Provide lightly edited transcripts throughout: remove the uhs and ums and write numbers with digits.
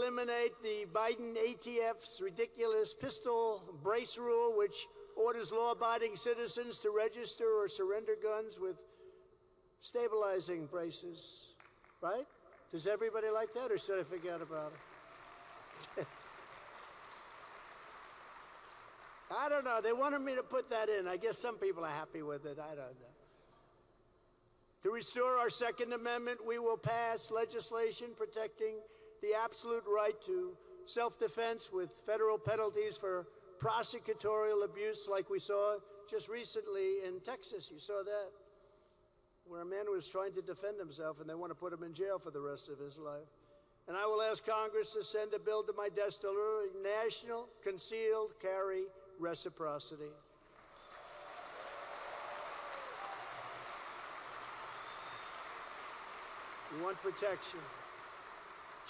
eliminate the Biden ATF's ridiculous pistol brace rule, which orders law-abiding citizens to register or surrender guns with stabilizing braces, right? Does everybody like that, or should I forget about it? I don't know. They wanted me to put that in. I guess some people are happy with it. I don't know. To restore our Second Amendment, we will pass legislation protecting the absolute right to self-defense with federal penalties for prosecutorial abuse, like we saw just recently in Texas. You saw that, where a man was trying to defend himself and they want to put him in jail for the rest of his life. And I will ask Congress to send a bill to my desk to allow national concealed carry reciprocity. You want protection.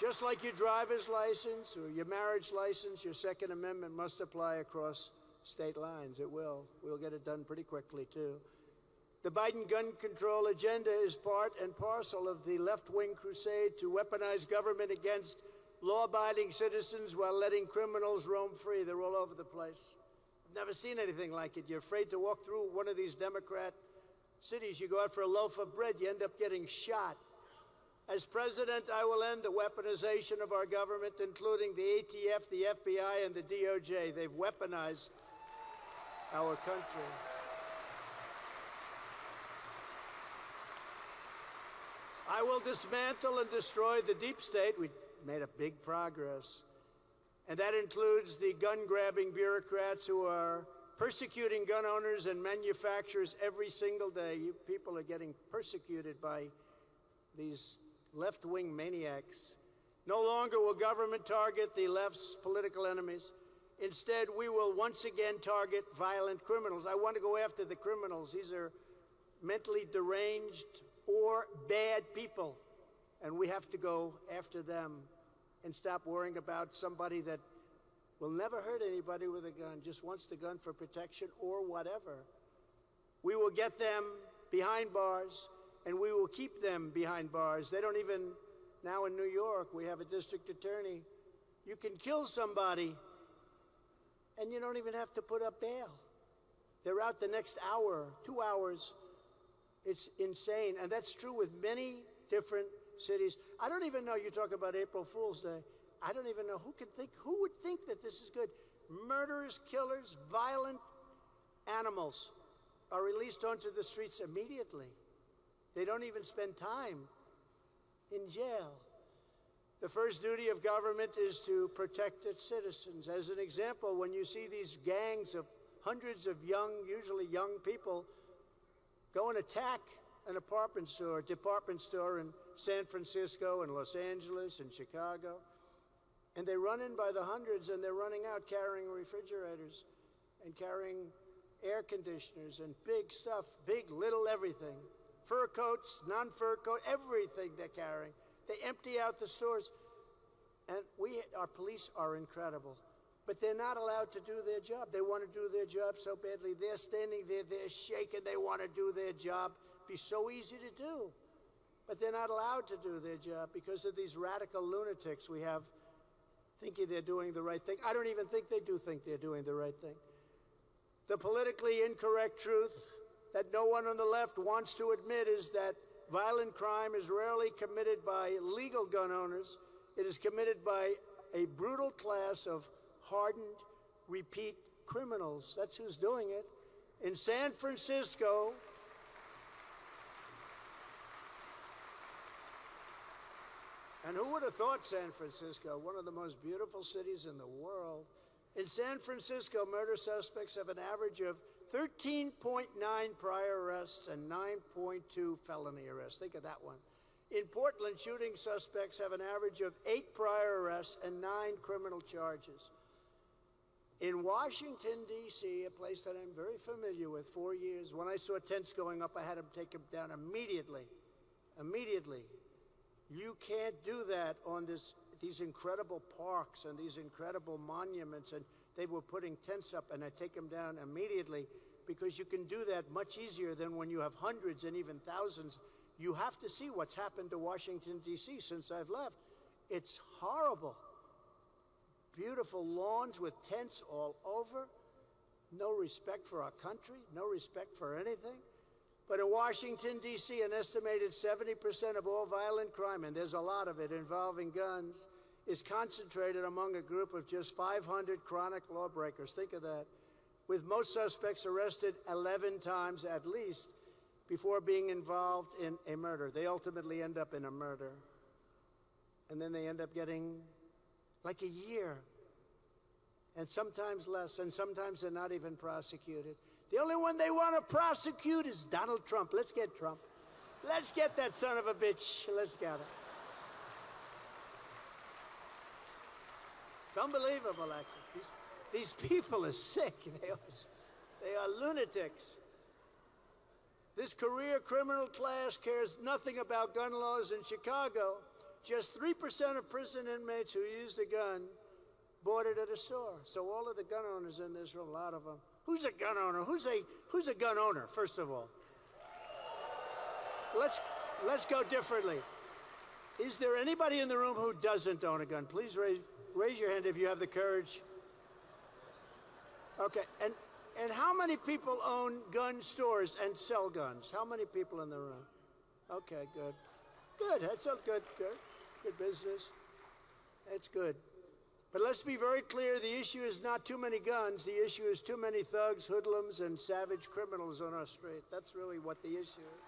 Just like your driver's license or your marriage license, your Second Amendment must apply across state lines. It will. We'll get it done pretty quickly, too. The Biden gun control agenda is part and parcel of the left-wing crusade to weaponize government against law-abiding citizens while letting criminals roam free. They're all over the place. I've never seen anything like it. You're afraid to walk through one of these Democrat cities. You go out for a loaf of bread, you end up getting shot. As president, I will end the weaponization of our government, including the ATF, the FBI, and the DOJ. They've weaponized our country. I will dismantle and destroy the deep state. We made a big progress. And that includes the gun-grabbing bureaucrats who are persecuting gun owners and manufacturers every single day. You people are getting persecuted by these left-wing maniacs. No longer will government target the left's political enemies. Instead, we will once again target violent criminals. I want to go after the criminals. These are mentally deranged or bad people, and we have to go after them and stop worrying about somebody that will never hurt anybody with a gun, just wants the gun for protection or whatever. We will get them behind bars, and we will keep them behind bars. They don't even, now in New York, we have a district attorney. You can kill somebody, and you don't even have to put up bail. They're out the next hour, 2 hours. It's insane, and that's true with many different cities. I don't even know, you talk about April Fool's Day. I don't even know who would think that this is good. Murderers, killers, violent animals are released onto the streets immediately. They don't even spend time in jail. The first duty of government is to protect its citizens. As an example, when you see these gangs of hundreds of young, usually young people, go and attack an department store in San Francisco and Los Angeles and Chicago, and they run in by the hundreds, and they're running out carrying refrigerators and carrying air conditioners and big stuff, big, little, everything. Fur coats, non-fur coat, everything they're carrying. They empty out the stores. And our police are incredible. But they're not allowed to do their job. They want to do their job so badly. They're standing there, they're shaking, they want to do their job. It'd be so easy to do. But they're not allowed to do their job because of these radical lunatics we have thinking they're doing the right thing. I don't even think they do think they're doing the right thing. The politically incorrect truth that no one on the left wants to admit is that violent crime is rarely committed by legal gun owners. It is committed by a brutal class of hardened, repeat criminals. That's who's doing it. In San Francisco, and who would have thought San Francisco, one of the most beautiful cities in the world? In San Francisco, murder suspects have an average of 13.9 prior arrests and 9.2 felony arrests. Think of that one. In Portland, shooting suspects have an average of 8 prior arrests and 9 criminal charges. In Washington, D.C., a place that I'm very familiar with, 4 years, when I saw tents going up, I had to take them down immediately. Immediately. You can't do that on these incredible parks and these incredible monuments, and they were putting tents up, and I take them down immediately because you can do that much easier than when you have hundreds and even thousands. You have to see what's happened to Washington, D.C. since I've left. It's horrible. beautiful lawns with tents all over. No respect for our country, no respect for anything. But in Washington, D.C., an estimated 70% of all violent crime, and there's a lot of it involving guns, is concentrated among a group of just 500 chronic lawbreakers. Think of that. With most suspects arrested 11 times at least before being involved in a murder. They ultimately end up in a murder. And then they end up getting like a year, and sometimes less, and sometimes they're not even prosecuted. The only one they want to prosecute is Donald Trump. Let's get Trump. Let's get that son of a bitch. Let's get him. It's unbelievable, actually. These people are sick. They are lunatics. This career criminal class cares nothing about gun laws in Chicago. Just 3% of prison inmates who used a gun bought it at a store. So all of the gun owners in this room, a lot of them. Who's a gun owner? Who's a gun owner, first of all? Let's go differently. Is there anybody in the room who doesn't own a gun? Please raise your hand if you have the courage. Okay, and how many people own gun stores and sell guns? How many people in the room? Okay, good. Good, that's a good business. That's good. But let's be very clear, the issue is not too many guns. The issue is too many thugs, hoodlums, and savage criminals on our street. That's really what the issue is.